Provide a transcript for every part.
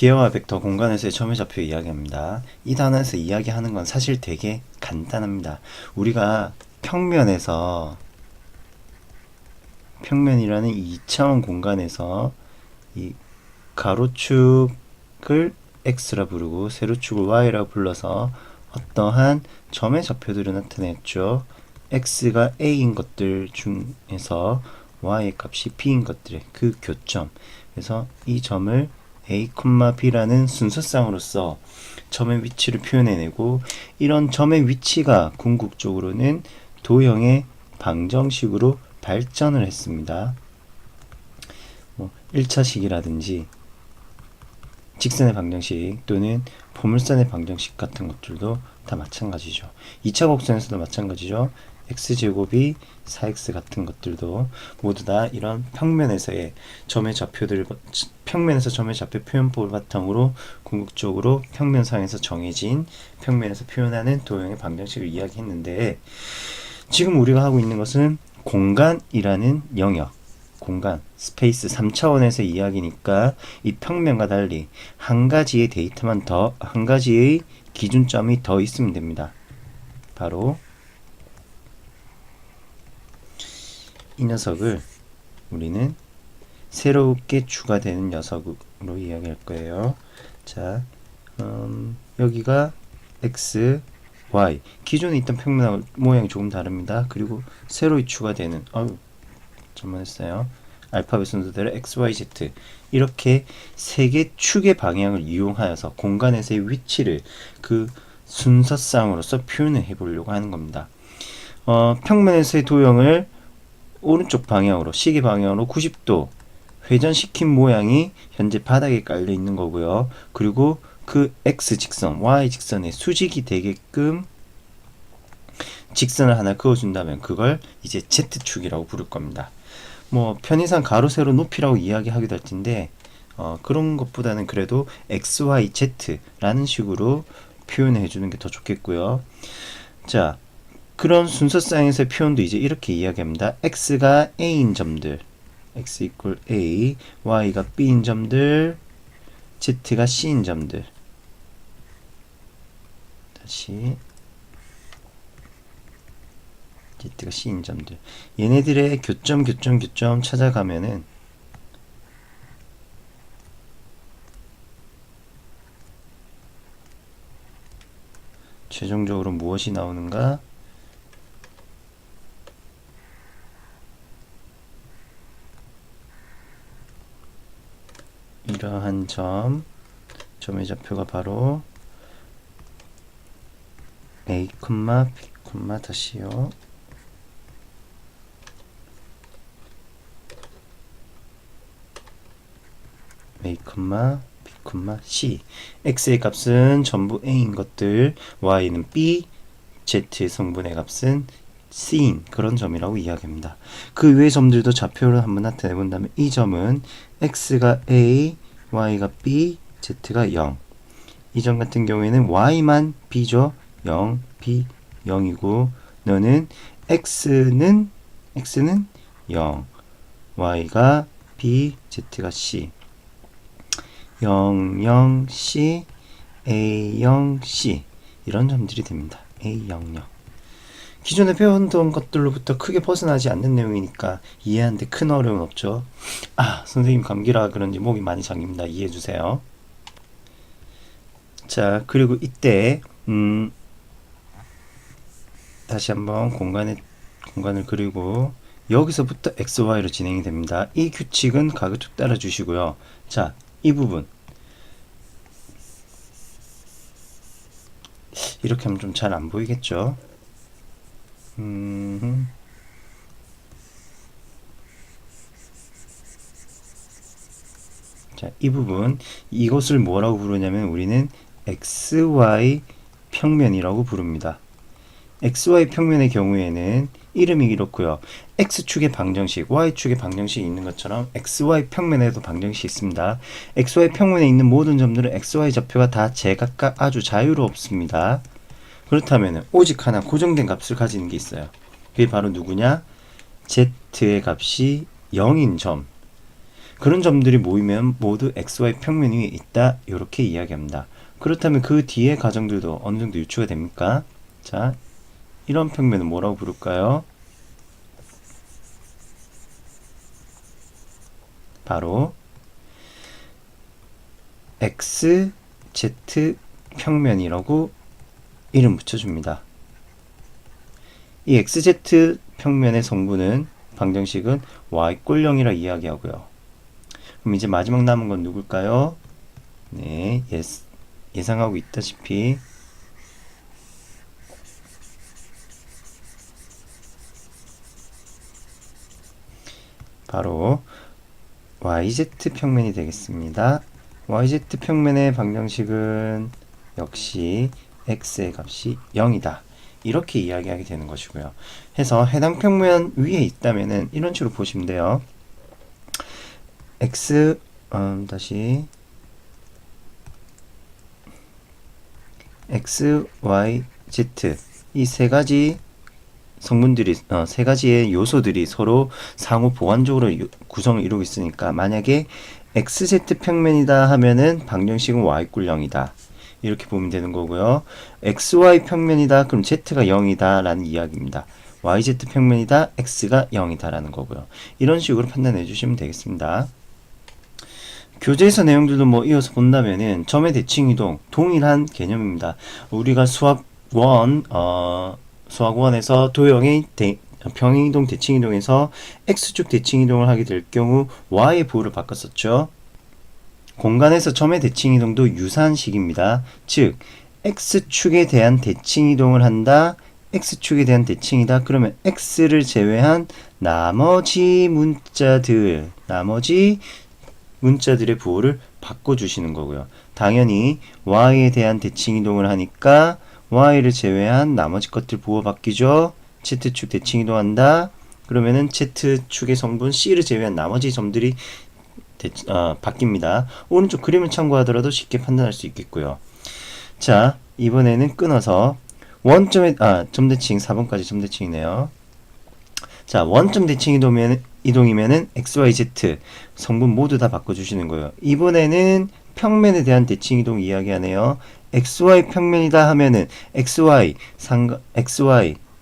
기하와 벡터 공간에서의 점의 좌표 이야기합니다. 이 단원에서 이야기하는 건 사실 되게 간단합니다. 우리가 평면이라는 2차원 공간에서 이 가로축을 x라 부르고 세로축을 y라 불러서 어떠한 점의 좌표들을 나타냈죠. x가 a인 것들 중에서 y의 값이 b인 것들의 그 교점. 그래서 이 점을 a, b라는 순서쌍으로서 점의 위치를 표현해내고, 이런 점의 위치가 궁극적으로는 도형의 방정식으로 발전을 했습니다. 1차식이라든지 직선의 방정식 또는 포물선의 방정식 같은 것들도 다 마찬가지죠. 2차 곡선에서도 마찬가지죠. x제곱이 4x 같은 것들도 모두 다 이런 평면에서의 점의 좌표들, 평면에서 점의 좌표 표현법을 바탕으로 궁극적으로 평면상에서 정해진 평면에서 표현하는 도형의 방정식을 이야기했는데, 지금 우리가 하고 있는 것은 공간이라는 영역, 공간, 스페이스 3차원에서 이야기니까 이 평면과 달리 한 가지의 데이터만 더, 한 가지의 기준점이 더 있으면 됩니다. 바로 이 녀석을 우리는 새롭게 추가되는 녀석으로 이야기할 거예요. 자, 여기가 x, y. 기존에 있던 평면 모양이 조금 다릅니다. 그리고 새로 추가되는, 잘못했어요. 알파벳 순서대로 x, y, z. 이렇게 세 개 축의 방향을 이용하여서 공간에서의 위치를 그 순서상으로서 표현을 해보려고 하는 겁니다. 평면에서의 도형을 오른쪽 방향으로, 시계 방향으로 90도 회전시킨 모양이 현재 바닥에 깔려 있는 거고요. 그리고 그 x직선, y직선에 수직이 되게끔 직선을 하나 그어준다면 그걸 이제 z축이라고 부를 겁니다. 편의상 가로, 세로, 높이라고 이야기하기도 할 텐데, 그런 것보다는 그래도 x, y, z라는 식으로 표현해 주는 게 더 좋겠고요. 자, 그런 순서쌍에서의 표현도 이제 이렇게 이야기합니다. x가 a인 점들, x equal a, y가 b인 점들, z가 c인 점들. 다시 z가 c인 점들. 얘네들의 교점 찾아가면은 최종적으로 무엇이 나오는가? 이러한 점의 좌표가 바로 a, b, 다시요. a, b, c. x의 값은 전부 a인 것들, y는 b, z의 성분의 값은 c인 그런 점이라고 이야기합니다. 그 외의 점들도 좌표로 한번 나타내 본다면 이 점은 x가 a, y가 b, z가 0. 이 점 같은 경우에는 y만 b죠. 0, b, 0이고 너는 x는 0, y가 b, z가 c. 0, 0, c, a, 0, c 이런 점들이 됩니다. a, 0, 0. 기존에 배웠던 것들로부터 크게 벗어나지 않는 내용이니까 이해하는데 큰 어려움은 없죠. 선생님 감기라 그런지 목이 많이 잠깁니다. 이해해주세요. 자, 그리고 이때 다시 한번 공간을 그리고 여기서부터 x, y로 진행이 됩니다. 이 규칙은 가급적 따라주시고요. 자, 이 부분 이렇게 하면 좀 잘 안 보이겠죠? 자, 이 부분, 이것을 뭐라고 부르냐면 우리는 XY 평면이라고 부릅니다. XY 평면의 경우에는 이름이 이렇고요. X축의 방정식, Y축의 방정식이 있는 것처럼 XY 평면에도 방정식이 있습니다. XY 평면에 있는 모든 점들은 XY 좌표가 다 제각각 아주 자유롭습니다. 그렇다면 오직 하나 고정된 값을 가지는 게 있어요. 그게 바로 누구냐? Z의 값이 0인 점. 그런 점들이 모이면 모두 XY 평면 위에 있다. 이렇게 이야기합니다. 그렇다면 그 뒤에 가정들도 어느 정도 유추가 됩니까? 자, 이런 평면은 뭐라고 부를까요? 바로 XZ 평면이라고 이름 붙여줍니다. 이 XZ 평면의 성분은 방정식은 y 꼴 0이라 이야기하고요. 그럼 이제 마지막 남은 건 누굴까요? 네, 예상하고 있다시피 바로 YZ 평면이 되겠습니다. YZ 평면의 방정식은 역시 x의 값이 0이다. 이렇게 이야기하게 되는 것이고요. 해서 해당 평면 위에 있다면은 이런 식으로 보시면 돼요. x 다시 x, y, z 이 세 가지 성분들이 세 가지의 요소들이 서로 상호 보완적으로 구성을 이루고 있으니까 만약에 xz 평면이다 하면은 방정식은 y꼴 0이다. 이렇게 보면 되는 거고요. xy 평면이다 그럼 z가 0이다 라는 이야기입니다. yz 평면이다 x가 0이다 라는 거고요. 이런 식으로 판단해 주시면 되겠습니다. 교재에서 내용들도 뭐 이어서 본다면은 점의 대칭 이동 동일한 개념입니다. 우리가 수학 1에서 도형의 평행이동 대칭이동에서 x축 대칭이동을 하게 될 경우 y의 부호를 바꿨었죠. 공간에서 점의 대칭이동도 유사한 식입니다. 즉 x축에 대한 대칭이동을 한다. x축에 대한 대칭이다. 그러면 x를 제외한 나머지 문자들의 부호를 바꿔주시는 거고요. 당연히 y에 대한 대칭이동을 하니까 y를 제외한 나머지 것들 부호 바뀌죠. z축 대칭이동한다. 그러면은 z축의 성분 c를 제외한 나머지 점들이 바뀝니다. 오른쪽 그림을 참고하더라도 쉽게 판단할 수 있겠고요. 자, 이번에는 끊어서 원점의 점대칭 4번까지 점대칭이네요. 자, 원점 대칭 이동이면은 XYZ 성분 모두 다 바꿔주시는 거예요. 이번에는 평면에 대한 대칭 이동 이야기하네요. XY 평면이다 하면은 XY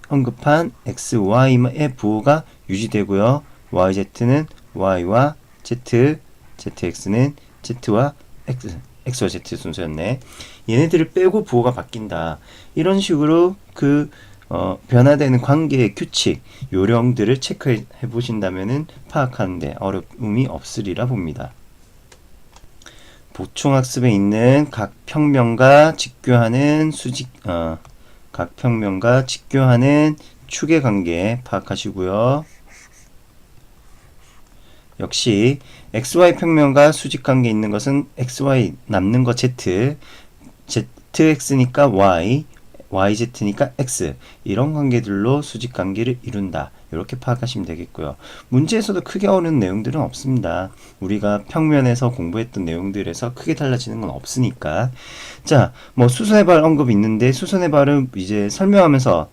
언급한 XY의 부호가 유지되고요. YZ는 Y와 Z, ZX는 Z와 X와 Z 순서였네. 얘네들을 빼고 부호가 바뀐다. 이런 식으로 변화되는 관계의 규칙, 요령들을 체크해 보신다면은 파악하는데 어려움이 없으리라 봅니다. 보충학습에 있는 각 평면과 직교하는 축의 관계 파악하시고요. 역시 XY 평면과 수직 관계 있는 것은 XY 남는 거 Z, ZX니까 Y, YZ니까 X 이런 관계들로 수직 관계를 이룬다. 이렇게 파악하시면 되겠고요. 문제에서도 크게 어려운 내용들은 없습니다. 우리가 평면에서 공부했던 내용들에서 크게 달라지는 건 없으니까. 자, 뭐 수선의 발 언급이 있는데 수선의 발은 이제 설명하면서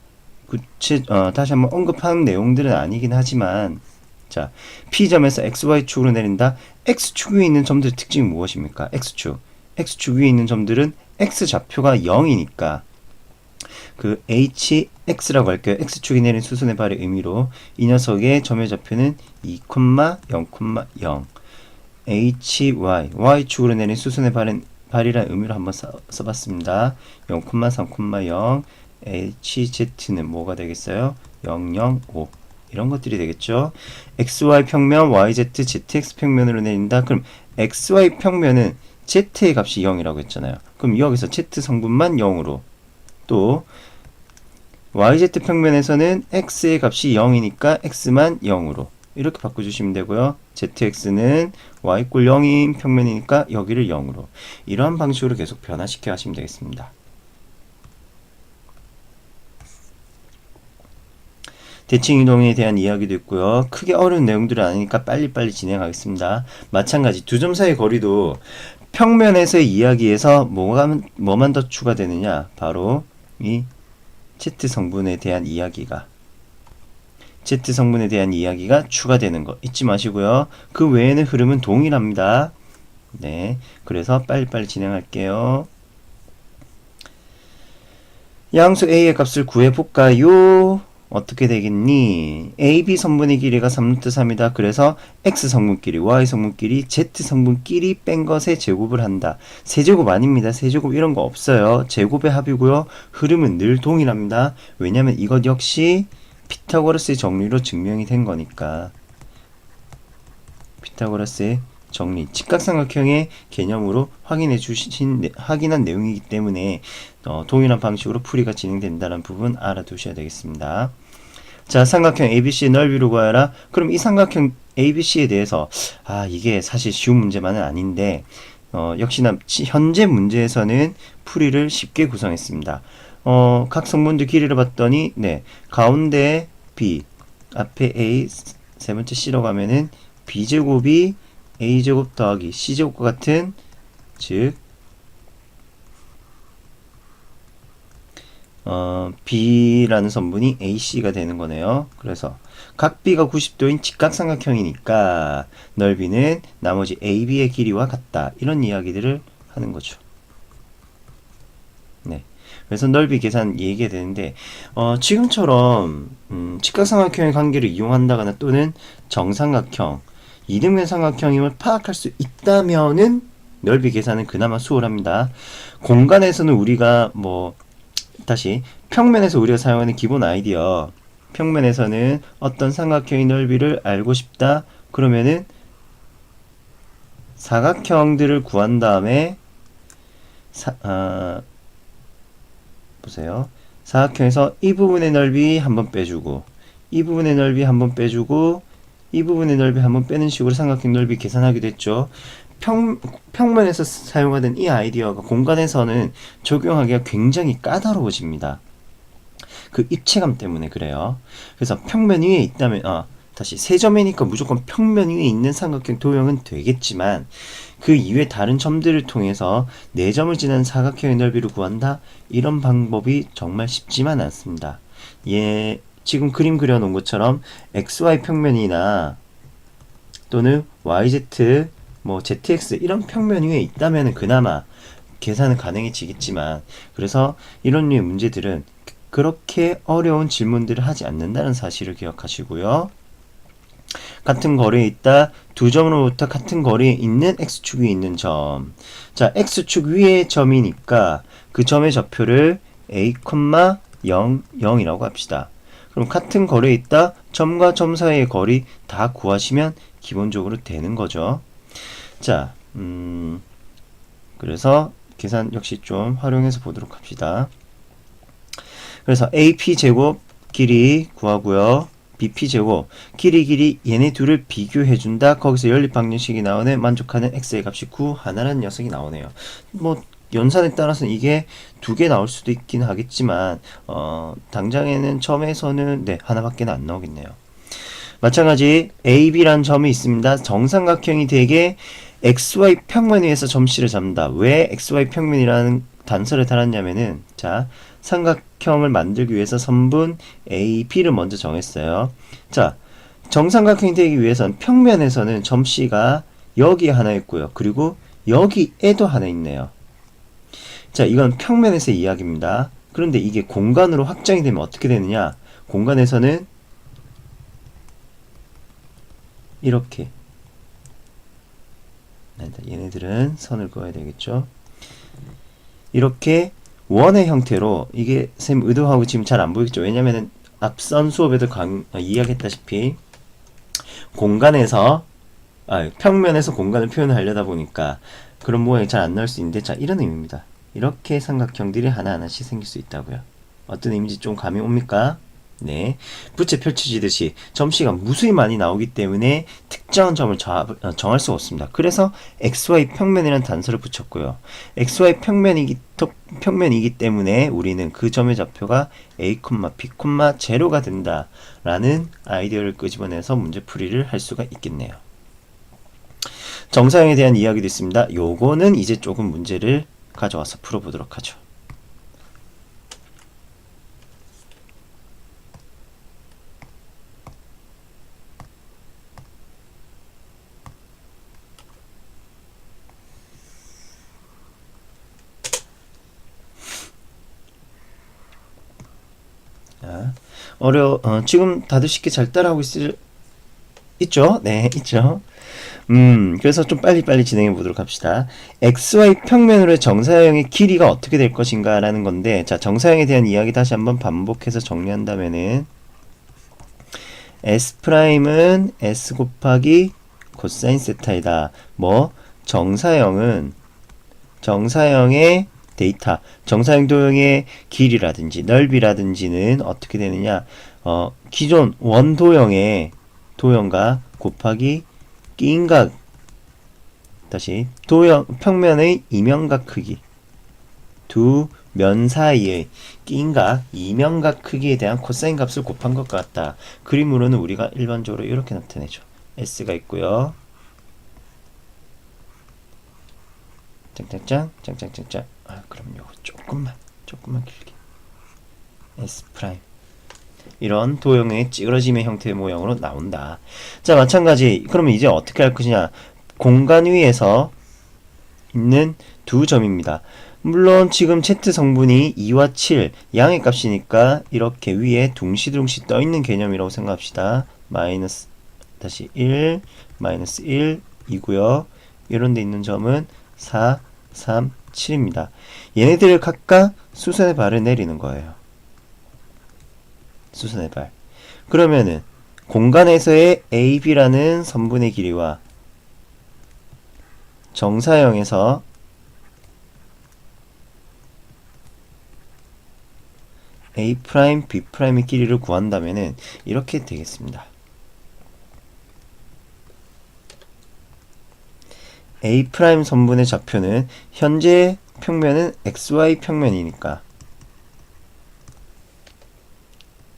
다시 한번 언급한 내용들은 아니긴 하지만 자, P점에서 XY축으로 내린다. X축 위에 있는 점들의 특징이 무엇입니까? X축 위에 있는 점들은 X좌표가 0이니까 그 HX라고 할게요. X축이 내린 수선의 발의 의미로 이 녀석의 점의 좌표는 2,0,0 HY Y축으로 내린 수선의 발이라는 의미로 한번 써봤습니다. 0,3,0 HZ는 뭐가 되겠어요? 0,0,5 이런 것들이 되겠죠. XY 평면, YZ, ZX 평면으로 내린다. 그럼 XY 평면은 Z의 값이 0이라고 했잖아요. 그럼 여기서 Z 성분만 0으로 또 YZ 평면에서는 X의 값이 0이니까 X만 0으로 이렇게 바꿔주시면 되고요. ZX는 Y꼴 0인 평면이니까 여기를 0으로 이러한 방식으로 계속 변화시켜 하시면 되겠습니다. 대칭 이동에 대한 이야기도 있고요. 크게 어려운 내용들은 아니니까 빨리빨리 진행하겠습니다. 마찬가지 두 점 사이의 거리도 평면에서의 이야기에서 뭐만 더 추가되느냐? 바로 이 Z 성분에 대한 이야기가 Z 성분에 대한 이야기가 추가되는 거 잊지 마시고요. 그 외에는 흐름은 동일합니다. 네, 그래서 빨리빨리 진행할게요. 양수 A의 값을 구해볼까요? 어떻게 되겠니? AB 성분의 길이가 3루트 3이다. 그래서 X 성분끼리, Y 성분끼리, Z 성분끼리 뺀 것에 제곱을 한다. 세제곱 아닙니다. 세제곱 이런 거 없어요. 제곱의 합이고요. 흐름은 늘 동일합니다. 왜냐면 이것 역시 피타고라스의 정리로 증명이 된 거니까. 피타고라스의 정리, 직각삼각형의 개념으로 확인한 내용이기 때문에 동일한 방식으로 풀이가 진행된다는 부분 알아두셔야 되겠습니다. 자, 삼각형 ABC의 넓이를 구하라. 그럼 이 삼각형 ABC에 대해서 이게 사실 쉬운 문제만은 아닌데 역시나 현재 문제에서는 풀이를 쉽게 구성했습니다. 각 성분들 길이를 봤더니 가운데 B, 앞에 A, 세 번째 C로 가면은 B제곱이 A제곱 더하기 C제곱과 같은, 즉 B라는 성분이 AC가 되는 거네요. 그래서 각 B가 90도인 직각삼각형이니까 넓이는 나머지 AB의 길이와 같다. 이런 이야기들을 하는 거죠. 네. 그래서 넓이 계산 얘기가 되는데 지금처럼 직각삼각형의 관계를 이용한다거나 또는 정삼각형, 이등변 삼각형임을 파악할 수 있다면은 넓이 계산은 그나마 수월합니다. 공간에서는 우리가 다시 평면에서 우리가 사용하는 기본 아이디어, 평면에서는 어떤 삼각형의 넓이를 알고 싶다 그러면은 사각형들을 구한 다음에 보세요. 사각형에서 이 부분의 넓이 한번 빼주고 이 부분의 넓이 한번 빼주고 이 부분의 넓이 한번 빼는 식으로 삼각형 넓이 계산하기도 했죠. 평면에서 사용하던 이 아이디어가 공간에서는 적용하기가 굉장히 까다로워집니다. 그 입체감 때문에 그래요. 그래서 평면 위에 있다면 다시 세점이니까 무조건 평면 위에 있는 삼각형 도형은 되겠지만 그 이외 다른 점들을 통해서 4점을 지난 사각형의 넓이를 구한다? 이런 방법이 정말 쉽지만 않습니다. 지금 그림 그려놓은 것처럼 XY 평면이나 또는 YZ, ZX 이런 평면 위에 있다면 그나마 계산은 가능해지겠지만, 그래서 이런 류의 문제들은 그렇게 어려운 질문들을 하지 않는다는 사실을 기억하시고요. 같은 거리에 있다. 두 점으로부터 같은 거리에 있는 X축 위에 있는 점. 자, X축 위의 점이니까 그 점의 좌표를 A, 0, 0이라고 합시다. 그럼 같은 거리에 있다. 점과 점 사이의 거리 다 구하시면 기본적으로 되는 거죠. 자, 그래서 계산 역시 좀 활용해서 보도록 합시다. 그래서 AP 제곱 길이 구하고요. BP 제곱 길이 얘네 둘을 비교해준다. 거기서 연립방정식이 나오네. 만족하는 x의 값이 9 하나라는 녀석이 나오네요. 연산에 따라서는 이게 2개 나올 수도 있긴 하겠지만 당장에는 점에서는 하나밖에 안 나오겠네요. 마찬가지 AB라는 점이 있습니다. 정삼각형이 되게 XY 평면 위에서 점씨를 잡는다. 왜 XY 평면이라는 단서를 달았냐면은, 자, 삼각형을 만들기 위해서 선분 A, B를 먼저 정했어요. 자, 정삼각형이 되기 위해서는 평면에서는 점씨가 여기에 하나 있고요. 그리고 여기에도 하나 있네요. 자, 이건 평면에서의 이야기입니다. 그런데 이게 공간으로 확장이 되면 어떻게 되느냐? 공간에서는 이렇게, 얘네들은 선을 그어야 되겠죠. 이렇게 원의 형태로, 이게 쌤 의도하고 지금 잘 안 보이겠죠. 왜냐면은 앞선 수업에도 이야기했다시피 공간에서 평면에서 공간을 표현하려다 보니까 그런 모양이 잘 안 나올 수 있는데, 자, 이런 의미입니다. 이렇게 삼각형들이 하나하나씩 생길 수 있다고요. 어떤 의미인지 좀 감이 옵니까? 네, 부채 펼쳐지듯이 점씨가 무수히 많이 나오기 때문에 특정한 점을 정할 수가 없습니다. 그래서 XY 평면이라는 단서를 붙였고요. XY 평면이기 때문에 우리는 그 점의 좌표가 A, B, 0가 된다라는 아이디어를 끄집어내서 문제풀이를 할 수가 있겠네요. 정사형에 대한 이야기도 있습니다. 요거는 이제 조금 문제를 가져와서 풀어보도록 하죠. 자, 지금 다들 쉽게 잘 따라하고 있죠? 네, 있죠. 그래서 좀 빨리빨리 진행해 보도록 합시다. XY 평면으로의 정사형의 길이가 어떻게 될 것인가 라는 건데, 자, 정사형에 대한 이야기 다시 한번 반복해서 정리한다면은, S'은 S 곱하기 코사인 세타이다. 뭐, 정사형의 데이터, 정사형 도형의 길이라든지 넓이라든지는 어떻게 되느냐, 기존 원도형의 도형과 곱하기 끼인각, 다시 평면의 이면각 크기, 두 면 사이의 끼인각 이면각 크기에 대한 코사인 값을 곱한 것과 같다. 그림으로는 우리가 일반적으로 이렇게 나타내죠. S가 있고요. 짱짱짱 짱짱짱짱. 그럼 요거 조금만 길게. S 프라임. 이런 도형의 찌그러짐의 형태의 모양으로 나온다. 자, 마찬가지. 그러면 이제 어떻게 할 것이냐? 공간 위에서 있는 두 점입니다. 물론 지금 Z 성분이 2와 7 양의 값이니까 이렇게 위에 둥시둥시 떠있는 개념이라고 생각합시다. 마이너스 다시 1 마이너스 1 이고요. 이런 데 있는 점은 4, 3, 7입니다. 얘네들을 각각 수선의 발을 내리는 거예요. 수선의 발. 그러면은 공간에서의 AB라는 선분의 길이와 정사형에서 A', B'의 길이를 구한다면은 이렇게 되겠습니다. A' 선분의 좌표는 현재 평면은 XY 평면이니까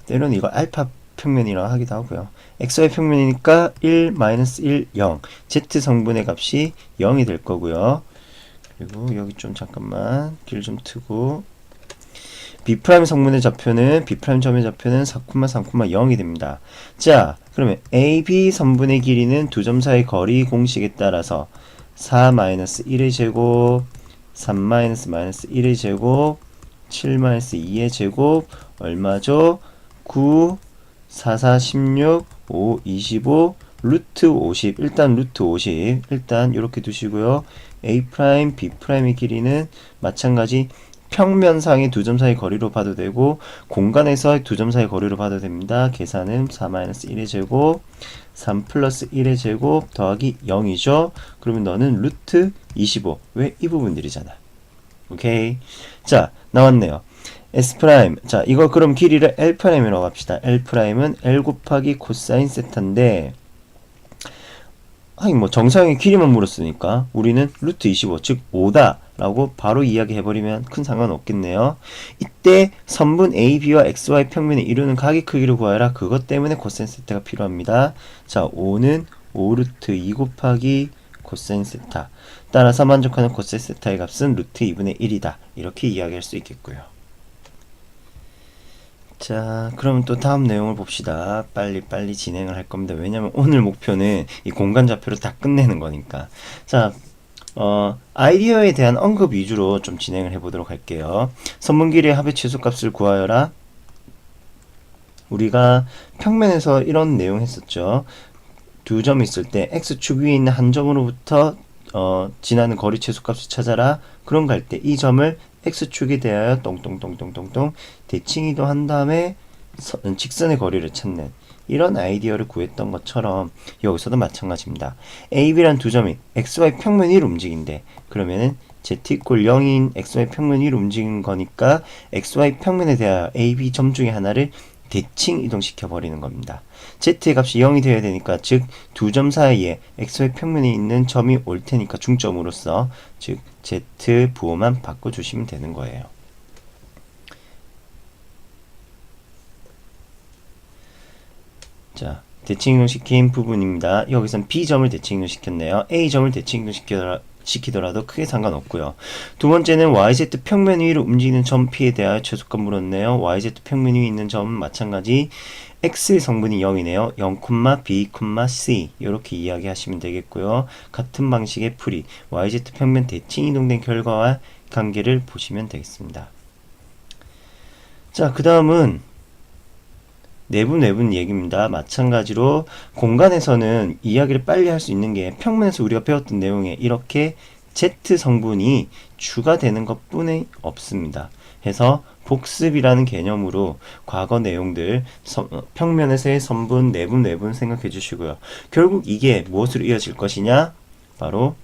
때로는 이거 알파 평면이라고 하기도 하고요. XY 평면이니까 1, 1, 0 Z 성분의 값이 0이 될 거고요. 그리고 여기 좀 잠깐만 길 좀 트고 B' 성분의 좌표는 B' 점의 좌표는 4, 0이 됩니다. 자, 그러면 AB 선분의 길이는 두 점 사이 거리 공식에 따라서 4-1의 제곱, 3-1의 제곱, 7-2의 제곱 얼마죠? 9, 4, 4, 16, 5, 25, 루트 50. 일단 루트 50. 일단 이렇게 두시고요. A', B'의 길이는 마찬가지 평면상의 두 점 사이 거리로 봐도 되고 공간에서 두 점 사이 거리로 봐도 됩니다. 계산은 4-1의 제곱 3 플러스 1의 제곱 더하기 0이죠. 그러면 너는 루트 25. 왜? 이 부분들이잖아. 오케이. 자, 나왔네요. S'. 자, 이거 그럼 길이를 L'이라고 합시다. L'은 L 곱하기 코사인 세타인데 뭐 정사형의 길이만 물었으니까 우리는 루트 25, 즉 5다 라고 바로 이야기해버리면 큰 상관없겠네요. 이때 선분 AB와 XY 평면을 이루는 각의 크기를 구하라. 그것 때문에 코사인 세타가 필요합니다. 자, 5는 5루트 2 곱하기 코사인 세타. 따라서 만족하는 코사인 세타의 값은 루트 2분의 1이다. 이렇게 이야기할 수 있겠고요. 자, 그럼 또 다음 내용을 봅시다. 빨리 진행을 할 겁니다. 왜냐면 오늘 목표는 이 공간 좌표를 다 끝내는 거니까. 자, 아이디어에 대한 언급 위주로 좀 진행을 해보도록 할게요. 선분 길이의 합의 최소값을 구하여라. 우리가 평면에서 이런 내용 했었죠. 두 점 있을 때 x축 위에 있는 한 점으로부터 지나는 거리 최소값을 찾아라. 그런 거 할 때 이 점을 x축에 대하여 똥똥똥똥똥똥 대칭 이동한 다음에 직선의 거리를 찾는 이런 아이디어를 구했던 것처럼 여기서도 마찬가지입니다. AB란 두 점이 XY 평면 위로 움직인대. 그러면은 Z = 0인 XY 평면 위로 움직이는 거니까 XY 평면에 대하여 AB 점 중에 하나를 대칭 이동시켜 버리는 겁니다. Z의 값이 0이 되어야 되니까 즉 두 점 사이에 XY 평면에 있는 점이 올 테니까 중점으로서 즉 Z 부호만 바꿔주시면 되는 거예요. 자, 대칭 이동시킨 부분입니다. 여기선 B점을 대칭 이동시켰네요. A점을 대칭 이동시키더라도 크게 상관없고요. 두 번째는 YZ 평면 위로 움직이는 점 P에 대하여 최소값 물었네요. YZ 평면 위에 있는 점은 마찬가지 X의 성분이 0이네요. 0, B, C 이렇게 이야기하시면 되겠고요. 같은 방식의 풀이 YZ 평면 대칭 이동된 결과와 관계를 보시면 되겠습니다. 자, 그 다음은 내분 외분 얘기입니다. 마찬가지로 공간에서는 이야기를 빨리 할 수 있는 게 평면에서 우리가 배웠던 내용에 이렇게 Z 성분이 추가되는 것뿐이 없습니다. 해서 복습이라는 개념으로 과거 내용들 평면에서의 선분, 내분, 외분 생각해 주시고요. 결국 이게 무엇으로 이어질 것이냐? 바로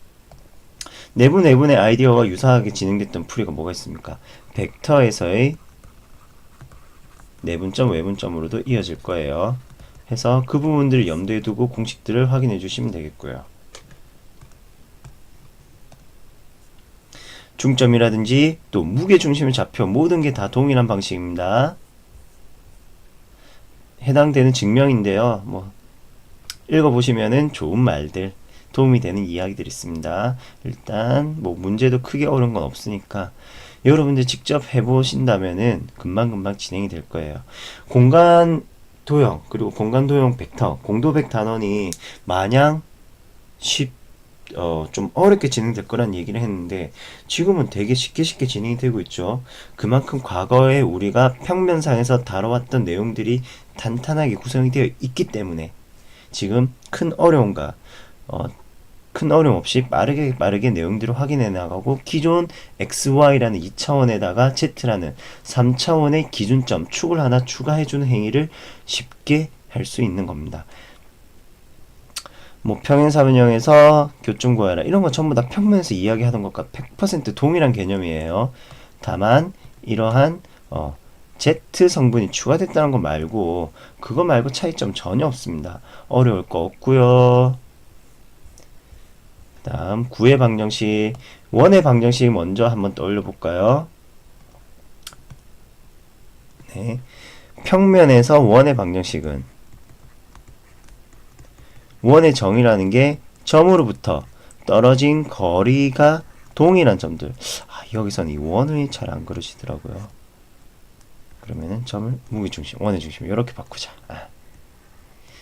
내분, 외분의 아이디어와 유사하게 진행됐던 풀이가 뭐가 있습니까? 벡터에서의 내분점, 외분점으로도 이어질 거예요. 해서 그 부분들을 염두에 두고 공식들을 확인해 주시면 되겠고요. 중점이라든지 또 무게중심의 좌표 모든 게 다 동일한 방식입니다. 해당되는 증명인데요. 뭐 읽어보시면은 좋은 말들, 도움이 되는 이야기들이 있습니다. 일단 뭐 문제도 크게 어려운 건 없으니까 여러분들 직접 해보신다면은 금방금방 진행이 될 거예요. 공간 도형 그리고 공간 도형 벡터, 공도백 단원이 마냥 좀 어렵게 진행될 거란 얘기를 했는데 지금은 되게 쉽게 진행이 되고 있죠. 그만큼 과거에 우리가 평면상에서 다뤄왔던 내용들이 탄탄하게 구성이 되어 있기 때문에 지금 큰 어려움 없이 빠르게 내용들을 확인해 나가고 기존 XY라는 2차원에다가 Z라는 3차원의 기준점, 축을 하나 추가해주는 행위를 쉽게 할 수 있는 겁니다. 뭐 평행사변형에서 교점 구하라 이런 거 전부 다 평면에서 이야기하던 것과 100% 동일한 개념이에요. 다만 이러한 Z 성분이 추가됐다는 거 말고 그거 말고 차이점 전혀 없습니다. 어려울 거 없고요. 다음 구의 방정식, 원의 방정식 먼저 한번 떠올려 볼까요? 네. 평면에서 원의 방정식은 원의 정의라는 게 점으로부터 떨어진 거리가 동일한 점들. 여기서는 이 원이 잘 안 그려지더라고요. 그러면은 점을 무게중심, 원의 중심 이렇게 바꾸자.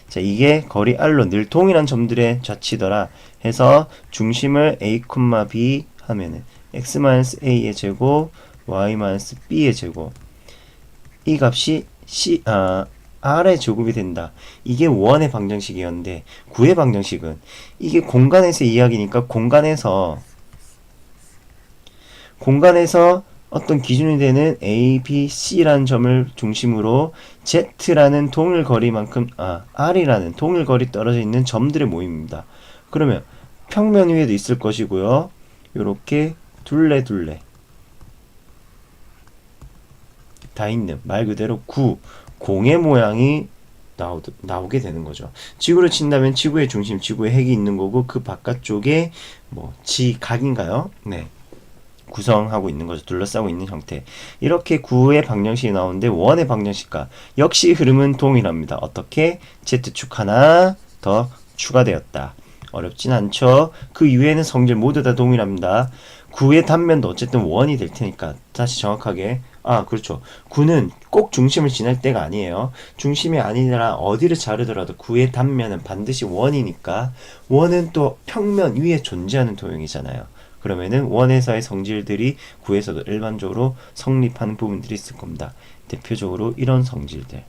자, 이게 거리 R로 늘 동일한 점들의 좌치더라 해서 중심을 A, B 하면은 x-a의 제곱, y-b의 제곱 이 값이 R의 제곱이 된다. 이게 원의 방정식이었는데 구의 방정식은 이게 공간에서 이야기니까 공간에서 어떤 기준이 되는 A, B, C라는 점을 중심으로 Z라는 동일 거리만큼 R이라는 동일 거리 떨어져 있는 점들의 모임입니다. 그러면 평면 위에도 있을 것이고요. 요렇게 둘레 다 있는 말 그대로 공의 모양이 나오게 되는 거죠. 지구를 친다면 지구의 중심, 지구의 핵이 있는 거고 그 바깥쪽에 뭐 지각인가요? 네. 구성하고 있는 거죠. 둘러싸고 있는 형태. 이렇게 구의 방정식이 나오는데 원의 방정식과 역시 흐름은 동일합니다. 어떻게? Z축 하나 더 추가되었다. 어렵진 않죠. 그 이외에는 성질 모두 다 동일합니다. 구의 단면도 어쨌든 원이 될 테니까 다시 정확하게 그렇죠. 구는 꼭 중심을 지날 때가 아니에요. 중심이 아니라 어디를 자르더라도 구의 단면은 반드시 원이니까 원은 또 평면 위에 존재하는 도형이잖아요. 그러면은 원에서의 성질들이 구에서도 일반적으로 성립하는 부분들이 있을 겁니다. 대표적으로 이런 성질들.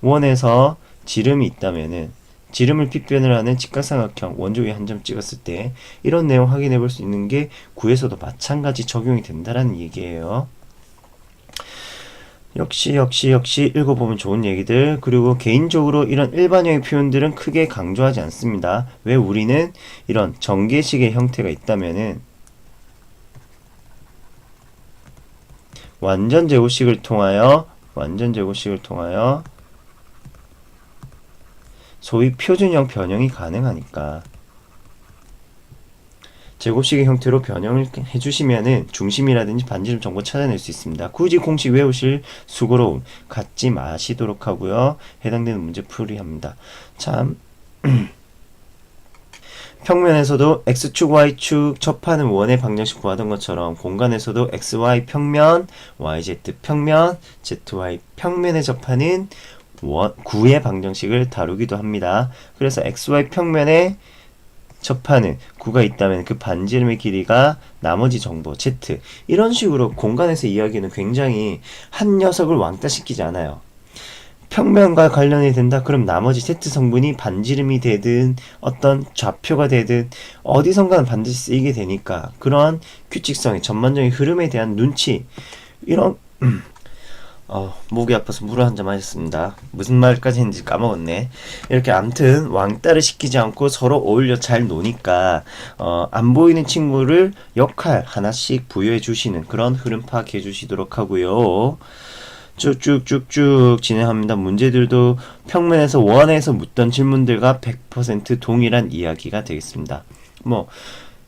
원에서 지름이 있다면은 지름을 빗변을 하는 직각삼각형 원조 위에 한 점 찍었을 때 이런 내용 확인해 볼 수 있는 게 구에서도 마찬가지 적용이 된다라는 얘기예요. 역시 읽어보면 좋은 얘기들. 그리고 개인적으로 이런 일반형의 표현들은 크게 강조하지 않습니다. 왜 우리는 이런 전개식의 형태가 있다면은 완전 제곱식을 통하여 소위 표준형 변형이 가능하니까 제곱식의 형태로 변형을 해주시면은 중심이라든지 반지름 정보 찾아낼 수 있습니다. 굳이 공식 외우실 수고로움 갖지 마시도록 하고요. 해당되는 문제 풀이합니다. 참 평면에서도 x축, y축 접하는 원의 방정식 구하던 것처럼 공간에서도 xy 평면, yz 평면, zy 평면에 접하는 구의 방정식을 다루기도 합니다. 그래서 xy 평면에 접하는 구가 있다면 그 반지름의 길이가 나머지 정보 z 이런 식으로 공간에서 이야기는 굉장히 한 녀석을 왕따시키지 않아요. 평면과 관련이 된다. 그럼 나머지 Z 성분이 반지름이 되든 어떤 좌표가 되든 어디선가는 반드시 쓰이게 되니까 그러한 규칙성의 전반적인 흐름에 대한 눈치 이런 목이 아파서 물을 한 잔 마셨습니다. 무슨 말까지 했는지 까먹었네. 이렇게 암튼 왕따를 시키지 않고 서로 어울려 잘 노니까 안 보이는 친구를 역할 하나씩 부여해 주시는 그런 흐름 파악해 주시도록 하고요. 쭉쭉쭉쭉 진행합니다. 문제들도 평면에서 원에서 묻던 질문들과 100% 동일한 이야기가 되겠습니다. 뭐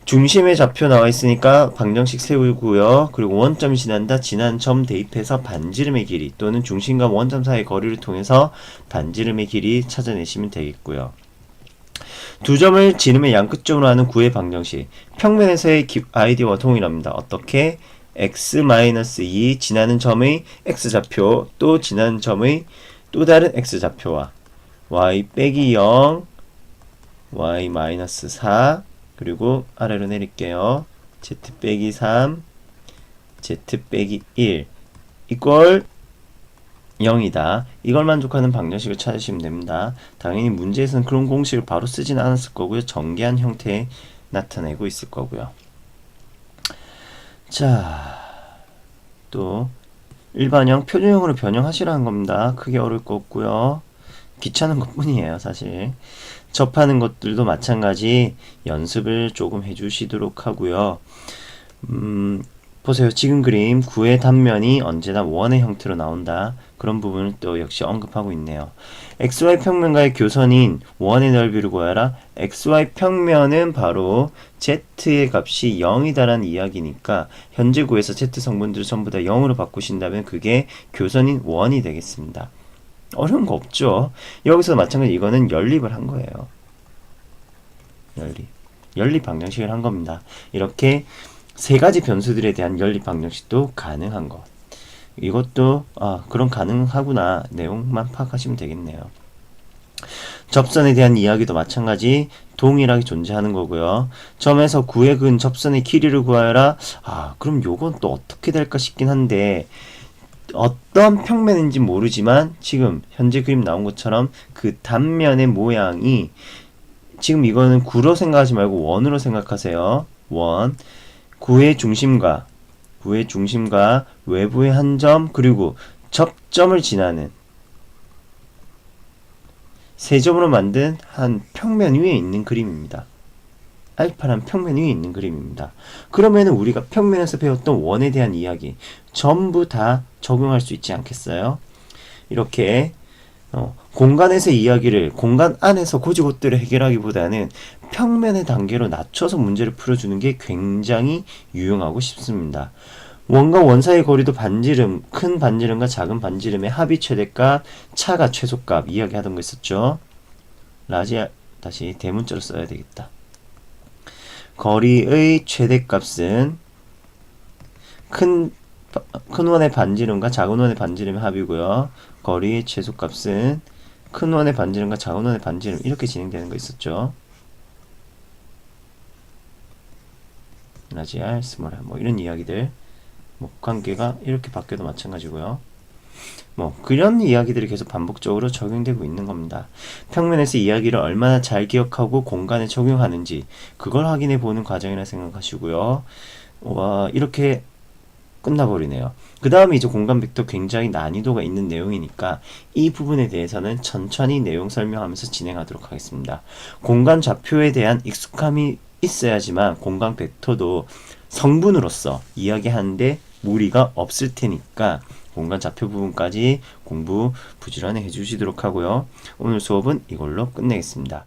중심의 좌표 나와 있으니까 방정식 세우고요. 그리고 원점이 지난다. 지난 점 대입해서 반지름의 길이 또는 중심과 원점 사이의 거리를 통해서 반지름의 길이 찾아내시면 되겠고요. 두 점을 지름의 양끝점으로 하는 구의 방정식. 평면에서의 아이디어와 동일합니다. 어떻게? x-2 지나는 점의 x좌표 또 지나는 점의 또 다른 x좌표와 y 빼기 0 y-4 그리고 아래로 내릴게요. z 빼기 3 z 빼기 1 이꼴 0이다. 이걸 만족하는 방정식을 찾으시면 됩니다. 당연히 문제에서는 그런 공식을 바로 쓰진 않았을 거고요. 정계한 형태에 나타내고 있을 거고요. 자, 또 일반형, 표준형으로 변형하시라는 겁니다. 크게 어려울 거 없고요. 귀찮은 것 뿐이에요, 사실. 접하는 것들도 마찬가지 연습을 조금 해주시도록 하고요. 보세요. 지금 그림 9의 단면이 언제나 원의 형태로 나온다. 그런 부분을 또 역시 언급하고 있네요. XY 평면과의 교선인 원의 넓이를 구하라. XY 평면은 바로 Z의 값이 0이다라는 이야기니까 현재 구에서 Z 성분들을 전부 다 0으로 바꾸신다면 그게 교선인 원이 되겠습니다. 어려운 거 없죠. 여기서 마찬가지 이거는 연립을 한 거예요. 연립 방정식을 한 겁니다. 이렇게 세 가지 변수들에 대한 연립 방정식도 가능한 것. 이것도 그럼 가능하구나 내용만 파악하시면 되겠네요. 접선에 대한 이야기도 마찬가지 동일하게 존재하는 거고요. 점에서 구에 근 접선의 길이를 구하여라. 그럼 요건 또 어떻게 될까 싶긴 한데 어떤 평면인지 모르지만 지금 현재 그림 나온 것처럼 그 단면의 모양이 지금 이거는 구로 생각하지 말고 원으로 생각하세요. 원. 구의 중심과 외부의 한 점 그리고 접점을 지나는 세 점으로 만든 한 평면 위에 있는 그림입니다. 알파란 평면 위에 있는 그림입니다. 그러면 우리가 평면에서 배웠던 원에 대한 이야기 전부 다 적용할 수 있지 않겠어요? 이렇게 공간에서의 이야기를 공간 안에서 고지고대로 해결하기보다는 평면의 단계로 낮춰서 문제를 풀어주는 게 굉장히 유용하고 쉽습니다. 원과 원 사이의 거리도 반지름, 큰 반지름과 작은 반지름의 합이 최대값, 차가 최소값 이야기하던 거 있었죠. 다시 대문자로 써야 되겠다. 거리의 최대값은 큰 원의 반지름과 작은 원의 반지름의 합이고요. 거리의 최소값은 큰 원의 반지름과 작은 원의 반지름 이렇게 진행되는 거 있었죠. 라지 R, 스몰 R 뭐 이런 이야기들 관계가 이렇게 바뀌어도 마찬가지고요. 그런 이야기들이 계속 반복적으로 적용되고 있는 겁니다. 평면에서 이야기를 얼마나 잘 기억하고 공간에 적용하는지 그걸 확인해 보는 과정이라 생각하시고요. 이렇게 끝나버리네요. 그 다음에 이제 공간 벡터 굉장히 난이도가 있는 내용이니까 이 부분에 대해서는 천천히 내용 설명하면서 진행하도록 하겠습니다. 공간 좌표에 대한 익숙함이 있어야지만 공간 벡터도 성분으로서 이야기하는데 무리가 없을 테니까 공간 좌표 부분까지 공부 부지런히 해주시도록 하고요. 오늘 수업은 이걸로 끝내겠습니다.